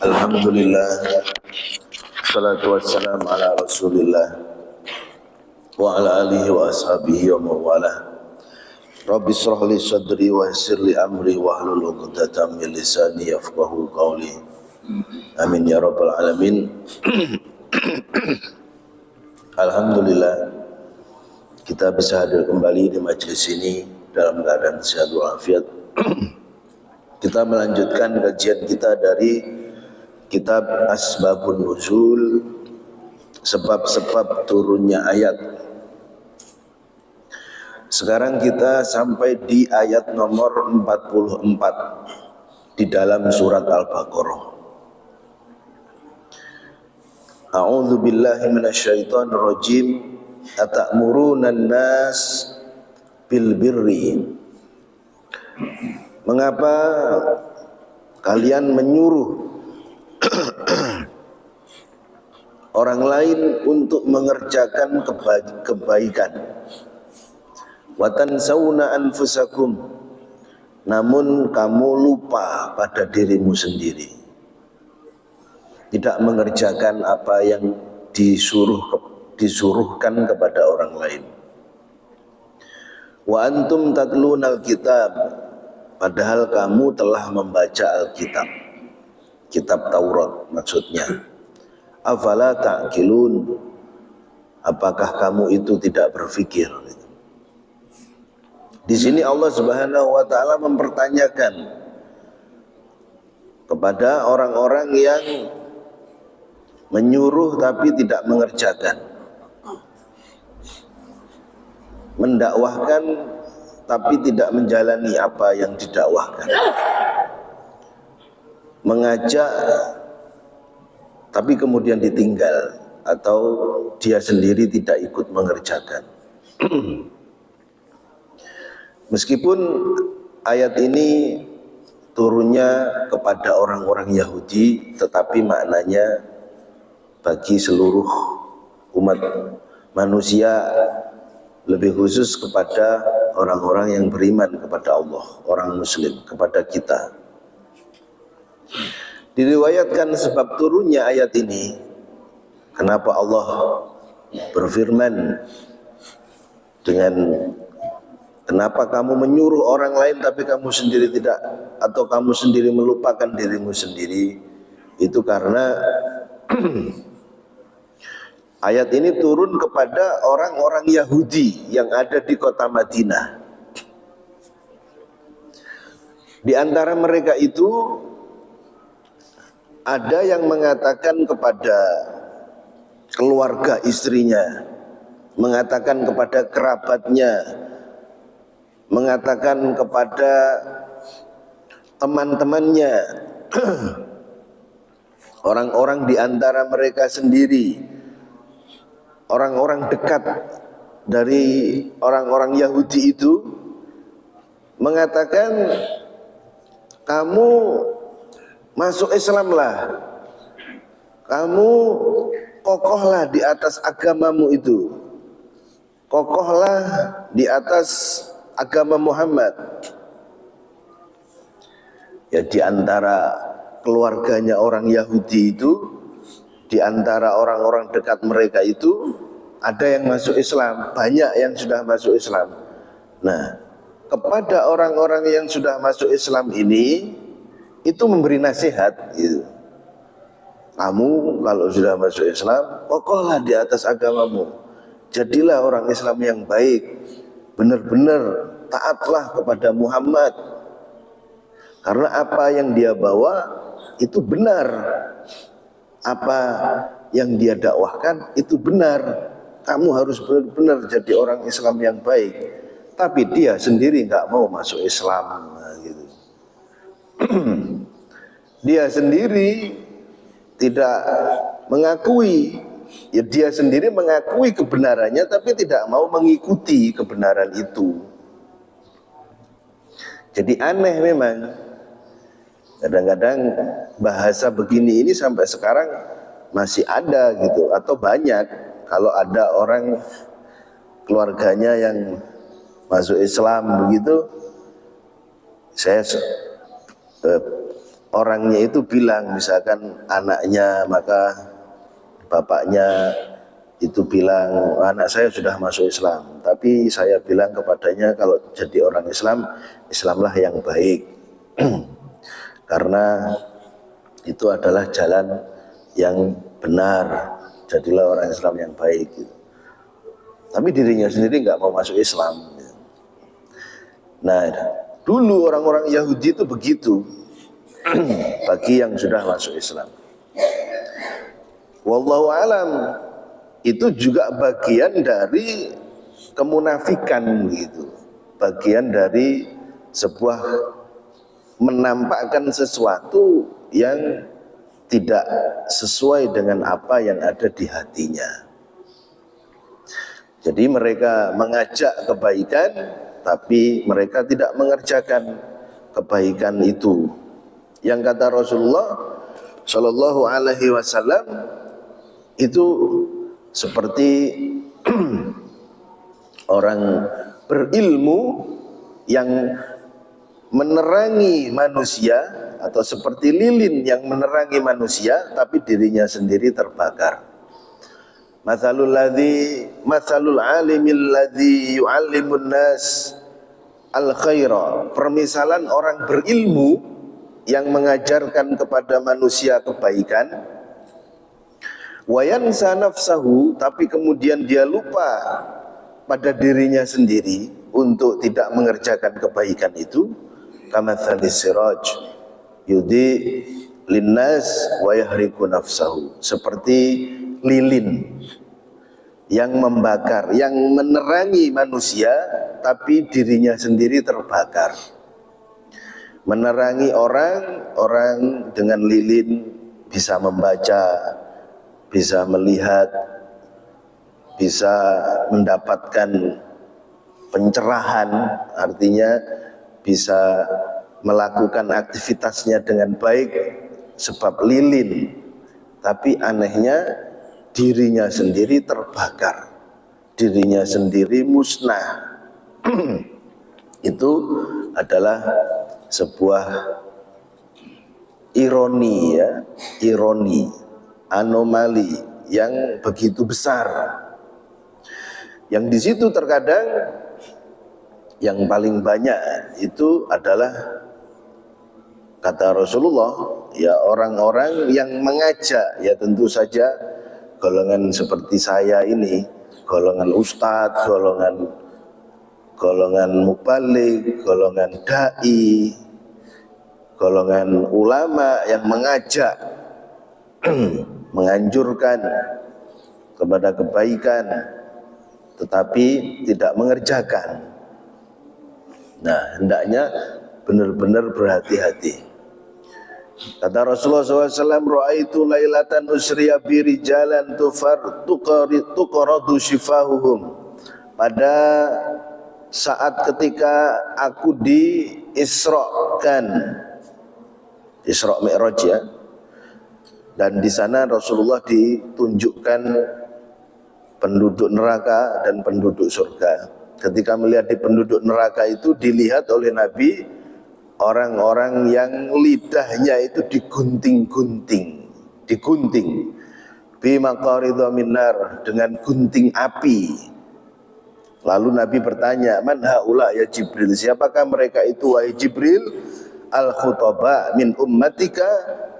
Alhamdulillah, salatu wassalamu ala rasulillah wa ala alihi wa ashabihi wa mawalah. Rabbi shrah li sadri wa yassir li amri wa hlul 'uqdatam min lisani yafqahu qawli. Amin ya rabbal alamin. Alhamdulillah, kita bisa hadir kembali di majelis ini dalam keadaan sehat walafiat. Kita melanjutkan kajian kita dari kitab Asbabun Nuzul, sebab-sebab turunnya ayat. Sekarang kita sampai di ayat nomor 44 di dalam surat Al-Baqarah. A'udzu billahi minasyaitonir rajim. Atamuruna an-nas bil birri. Mengapa kalian menyuruh orang lain untuk mengerjakan kebaikan? Wa tansawna anfusakum, namun kamu lupa pada dirimu sendiri, tidak mengerjakan apa yang disuruhkan kepada orang lain. Wa antum tatlunal kitab, padahal kamu telah membaca Alkitab, kitab Taurat maksudnya. Afala ta'qilun, apakah kamu itu tidak berpikir? Di sini Allah Subhanahu wa taala mempertanyakan kepada orang-orang yang menyuruh tapi tidak mengerjakan, mendakwahkan tapi tidak menjalani apa yang didakwahkan, mengajak tapi kemudian ditinggal atau dia sendiri tidak ikut mengerjakan. Meskipun ayat ini turunnya kepada orang-orang Yahudi, tetapi maknanya bagi seluruh umat manusia, lebih khusus kepada orang-orang yang beriman kepada Allah, orang muslim, kepada kita. Diriwayatkan sebab turunnya ayat ini, kenapa Allah berfirman dengan kenapa kamu menyuruh orang lain tapi kamu sendiri tidak, atau kamu sendiri melupakan dirimu sendiri, itu karena ayat ini turun kepada orang-orang Yahudi yang ada di kota Madinah. Di antara mereka itu ada yang mengatakan kepada keluarga istrinya, mengatakan kepada kerabatnya, mengatakan kepada teman-temannya, orang-orang di antara mereka sendiri, orang-orang dekat dari orang-orang Yahudi itu, mengatakan, kamu masuk Islamlah, kamu kokohlah di atas agamamu itu, kokohlah di atas agama Muhammad. Ya, di antara keluarganya orang Yahudi itu, di antara orang-orang dekat mereka itu, ada yang masuk Islam, banyak yang sudah masuk Islam. Nah, kepada orang-orang yang sudah masuk Islam ini, itu memberi nasihat gitu. Kamu kalau sudah masuk Islam, kokohlah di atas agamamu, jadilah orang Islam yang baik, benar-benar taatlah kepada Muhammad, karena apa yang dia bawa itu benar, apa yang dia dakwahkan itu benar. Kamu harus benar-benar jadi orang Islam yang baik. Tapi dia sendiri nggak mau masuk Islam, gitu. Dia sendiri tidak mengakui, ya dia sendiri mengakui kebenarannya tapi tidak mau mengikuti kebenaran itu. Jadi aneh memang. Kadang-kadang bahasa begini ini sampai sekarang masih ada gitu, atau banyak. Kalau ada orang keluarganya yang masuk Islam begitu, saya orangnya itu bilang, misalkan anaknya, maka bapaknya itu bilang, anak saya sudah masuk Islam, tapi saya bilang kepadanya, kalau jadi orang Islam, Islamlah yang baik karena itu adalah jalan yang benar, jadilah orang Islam yang baik gitu. Tapi dirinya sendiri nggak mau masuk Islam gitu. Nah, dulu orang-orang Yahudi itu begitu bagi yang sudah masuk Islam. Wallahu alam, itu juga bagian dari kemunafikan gitu, bagian dari sebuah menampakkan sesuatu yang tidak sesuai dengan apa yang ada di hatinya. Jadi mereka mengajak kebaikan, tapi mereka tidak mengerjakan kebaikan itu. Yang kata Rasulullah Shallallahu Alaihi Wasallam itu seperti orang berilmu yang menerangi manusia, atau seperti lilin yang menerangi manusia tapi dirinya sendiri terbakar. Mathalul alimil ladzi yu'allimun nas al khaira. Permisalan orang berilmu yang mengajarkan kepada manusia kebaikan, wa yansa nafsahu, tapi kemudian dia lupa pada dirinya sendiri untuk tidak mengerjakan kebaikan itu. Kamathalis siraj yudi linnas wa yahriku nafsahu, seperti lilin yang membakar, yang menerangi manusia tapi dirinya sendiri terbakar. Menerangi orang dengan lilin bisa membaca, bisa melihat, bisa mendapatkan pencerahan, artinya bisa melakukan aktivitasnya dengan baik sebab lilin. Tapi anehnya dirinya sendiri terbakar, dirinya sendiri musnah. Itu adalah sebuah ironi, ya, ironi, anomali yang begitu besar. Yang di situ terkadang yang paling banyak itu adalah, kata Rasulullah, ya orang-orang yang mengajak, ya tentu saja golongan seperti saya ini, golongan ustadz, golongan mubalik, golongan dai, golongan ulama yang mengajak, menganjurkan kepada kebaikan, tetapi tidak mengerjakan. Nah, hendaknya benar-benar berhati-hati. Kata Rasulullah SAW, Ra'aitu lailatan usriya birijalan tuqaradu shifahuhum. Pada saat ketika aku diisro'kan, Isra' Mi'raj ya, dan di sana Rasulullah ditunjukkan penduduk neraka dan penduduk surga. Ketika melihat di penduduk neraka itu, dilihat oleh Nabi orang-orang yang lidahnya itu digunting-gunting, digunting bimaqaridha minnar, dengan gunting api. Lalu Nabi bertanya, man haula ya Jibril, siapakah mereka itu wahai Jibril? Al khutaba min ummatika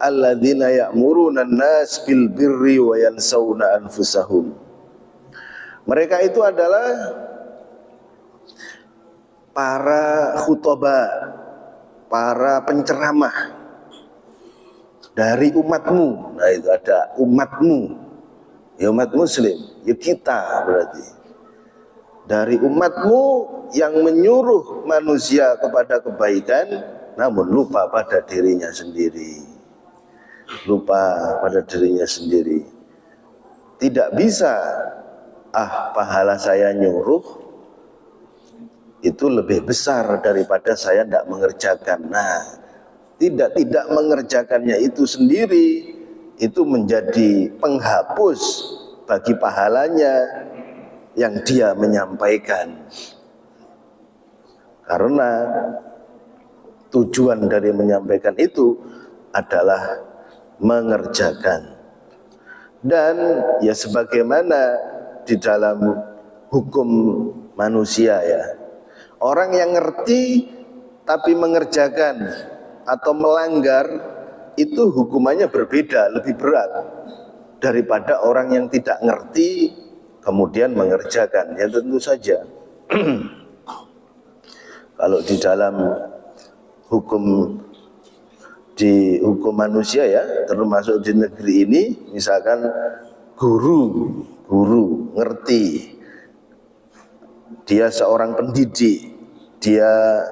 alladzina ya'muruna an-nas bil birri wa yansawna anfusahum. Mereka itu adalah para khutbah, para penceramah dari umatmu. Nah, itu ada umatmu, ya umat muslim, ya kita berarti. Dari umatmu yang menyuruh manusia kepada kebaikan, namun lupa pada dirinya sendiri. Lupa pada dirinya sendiri. Tidak bisa, pahala saya nyuruh itu lebih besar daripada saya tidak mengerjakan. Nah, tidak mengerjakannya itu sendiri, itu menjadi penghapus bagi pahalanya yang dia menyampaikan. Karena tujuan dari menyampaikan itu adalah mengerjakan. Dan ya sebagaimana di dalam hukum manusia ya, orang yang ngerti tapi mengerjakan atau melanggar itu hukumannya berbeda, lebih berat daripada orang yang tidak ngerti kemudian mengerjakan. Ya tentu saja kalau di dalam hukum manusia ya, termasuk di negeri ini, misalkan guru ngerti, dia seorang pendidik, dia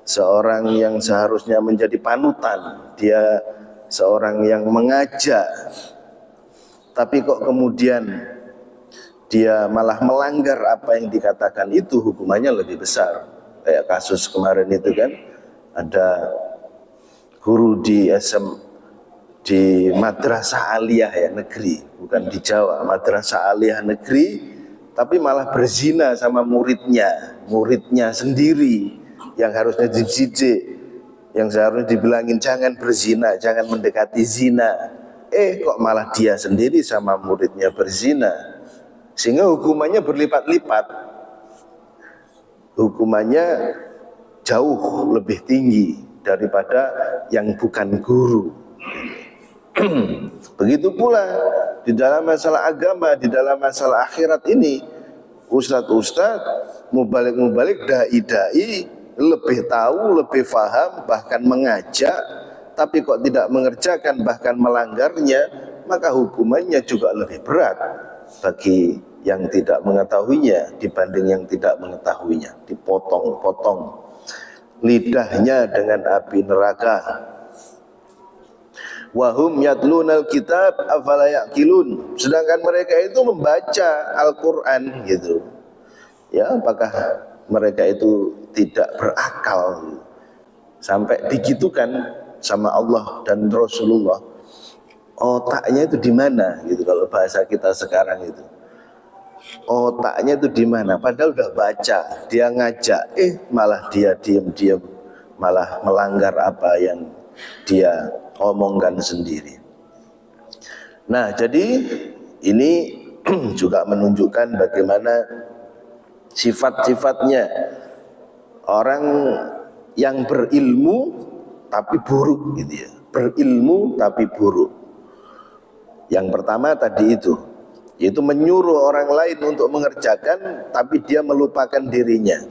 seorang yang seharusnya menjadi panutan, dia seorang yang mengajak, tapi kok kemudian dia malah melanggar apa yang dikatakan, itu hukumannya lebih besar. Kayak kasus kemarin itu kan, ada guru di di madrasah aliyah ya, negeri, bukan di Jawa, madrasah aliyah negeri, tapi malah berzina sama muridnya sendiri yang harusnya dididik, yang seharusnya dibilangin jangan berzina, jangan mendekati zina, kok malah dia sendiri sama muridnya berzina, sehingga hukumannya berlipat-lipat, hukumannya jauh lebih tinggi daripada yang bukan guru. Begitu pula di dalam masalah agama, di dalam masalah akhirat ini, ustadz-ustadz, mubalik-mubalik, dai-dai lebih tahu, lebih faham, bahkan mengajak, tapi kok tidak mengerjakan, bahkan melanggarnya, maka hukumannya juga lebih berat bagi yang tidak mengetahuinya dibanding yang tidak mengetahuinya. Dipotong-potong lidahnya dengan api neraka. Wahum yatlunal kitab afala yaqilun, sedangkan mereka itu membaca Al-Qur'an gitu. Ya, apakah mereka itu tidak berakal? Sampai digitukan sama Allah dan Rasulullah. Otaknya itu di mana gitu, kalau bahasa kita sekarang itu. Otaknya itu di mana? Padahal udah baca, dia ngajak, malah dia diam-diam, malah melanggar apa yang dia omongkan sendiri. Nah, jadi ini juga menunjukkan bagaimana sifat-sifatnya orang yang berilmu tapi buruk gitu ya. Berilmu tapi buruk. Yang pertama tadi itu, yaitu menyuruh orang lain untuk mengerjakan tapi dia melupakan dirinya.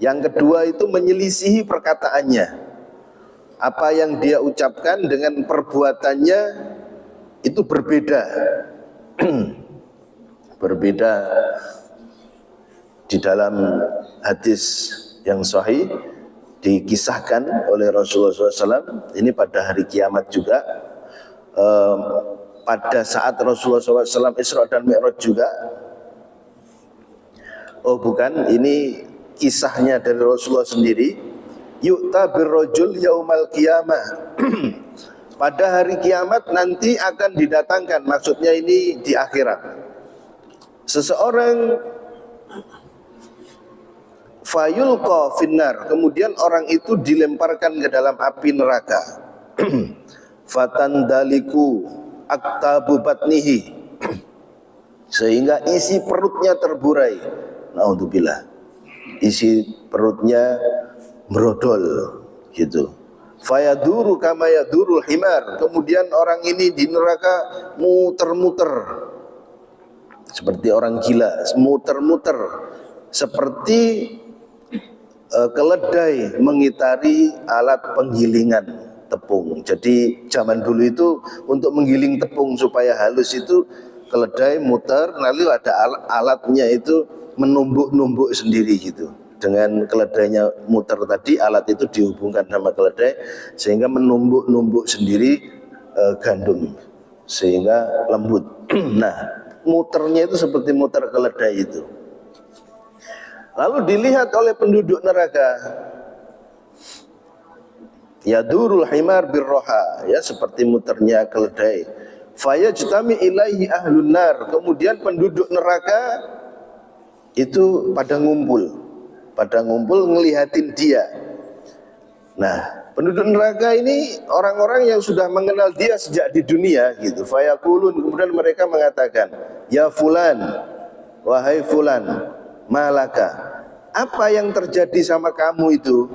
Yang kedua itu menyelisihi perkataannya. Apa yang dia ucapkan dengan perbuatannya itu berbeda. Berbeda. Di dalam hadis yang sahih dikisahkan oleh Rasulullah SAW, ini pada hari kiamat juga, pada saat Rasulullah SAW Isra dan Mi'raj juga. Oh bukan, ini kisahnya dari Rasulullah sendiri. Yu'ta birrajul yaumal qiyamah. Pada hari kiamat nanti akan didatangkan, maksudnya ini di akhirat, seseorang fayulqa finnar, kemudian orang itu dilemparkan ke dalam api neraka. Fatandaliku aktabu batnihi, sehingga isi perutnya terburai. Naudzubillah, isi perutnya merodol gitu. Fayaduru kama yadurul himar, kemudian orang ini di neraka muter-muter seperti orang gila, muter-muter seperti keledai mengitari alat penggilingan tepung. Jadi zaman dulu itu untuk menggiling tepung supaya halus itu keledai muter, lalu ada alatnya itu menumbuk-numbuk sendiri gitu. Dengan keledainya muter tadi, alat itu dihubungkan sama keledai sehingga menumbuk-numbuk sendiri gandum sehingga lembut. Nah, muternya itu seperti muter keledai itu. Lalu dilihat oleh penduduk neraka, yadurul himar birroha, ya seperti muternya keledai. Fayajtami ilaihi ahlun nar, kemudian penduduk neraka itu pada ngumpul pada ngumpul ngelihatin dia. Nah, penduduk neraka ini orang-orang yang sudah mengenal dia sejak di dunia gitu. Fayaqulun, kemudian mereka mengatakan, ya fulan, wahai fulan, malaka, apa yang terjadi sama kamu itu?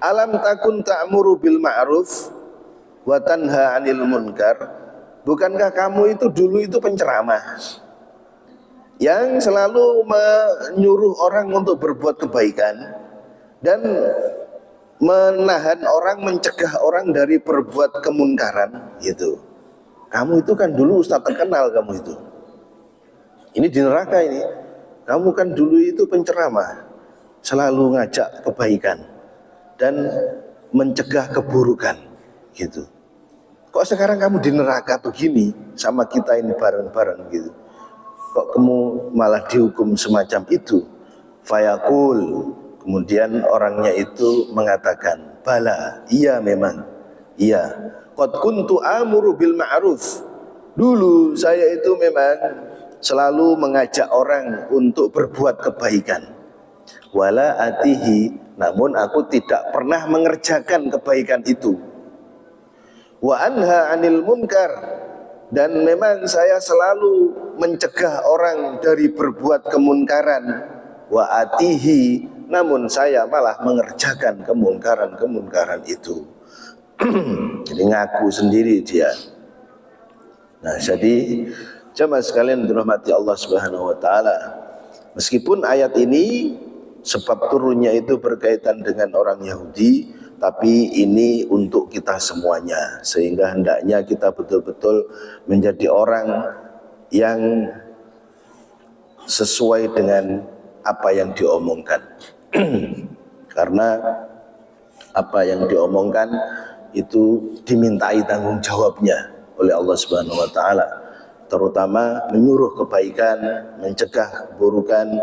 Alam takun ta'muru bil ma'ruf wa tanha 'anil munkar. Bukankah kamu itu dulu itu penceramah yang selalu menyuruh orang untuk berbuat kebaikan dan menahan orang, mencegah orang dari berbuat kemunkaran gitu. Kamu itu kan dulu ustaz terkenal kamu itu. Ini di neraka ini. Kamu kan dulu itu penceramah, selalu ngajak kebaikan dan mencegah keburukan gitu. Kok sekarang kamu di neraka begini sama kita ini bareng-bareng gitu? Kok kamu malah dihukum semacam itu? Fayaqul, kemudian orangnya itu mengatakan, bala, iya memang, iya. Qad kuntu amuru bil ma'ruf. Dulu saya itu memang selalu mengajak orang untuk berbuat kebaikan. Wala atihi, namun aku tidak pernah mengerjakan kebaikan itu. Wa anha 'anil munkar, dan memang saya selalu mencegah orang dari berbuat kemunkaran. Wa atihi, namun saya malah mengerjakan kemunkaran itu. Jadi ngaku sendiri dia. Nah, jadi jemaah sekalian dirahmati Allah Subhanahu wa taala, meskipun ayat ini sebab turunnya itu berkaitan dengan orang Yahudi, tapi ini untuk kita semuanya, sehingga hendaknya kita betul-betul menjadi orang yang sesuai dengan apa yang diomongkan. Karena apa yang diomongkan itu dimintai tanggung jawabnya oleh Allah Subhanahu wa taala, terutama menyuruh kebaikan, mencegah keburukan.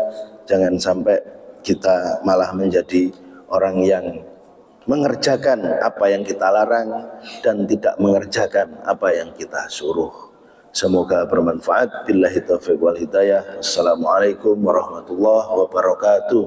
Jangan sampai kita malah menjadi orang yang mengerjakan apa yang kita larang dan tidak mengerjakan apa yang kita suruh. Semoga bermanfaat. Billahi taufiq wal hidayah. Assalamualaikum warahmatullahi wabarakatuh.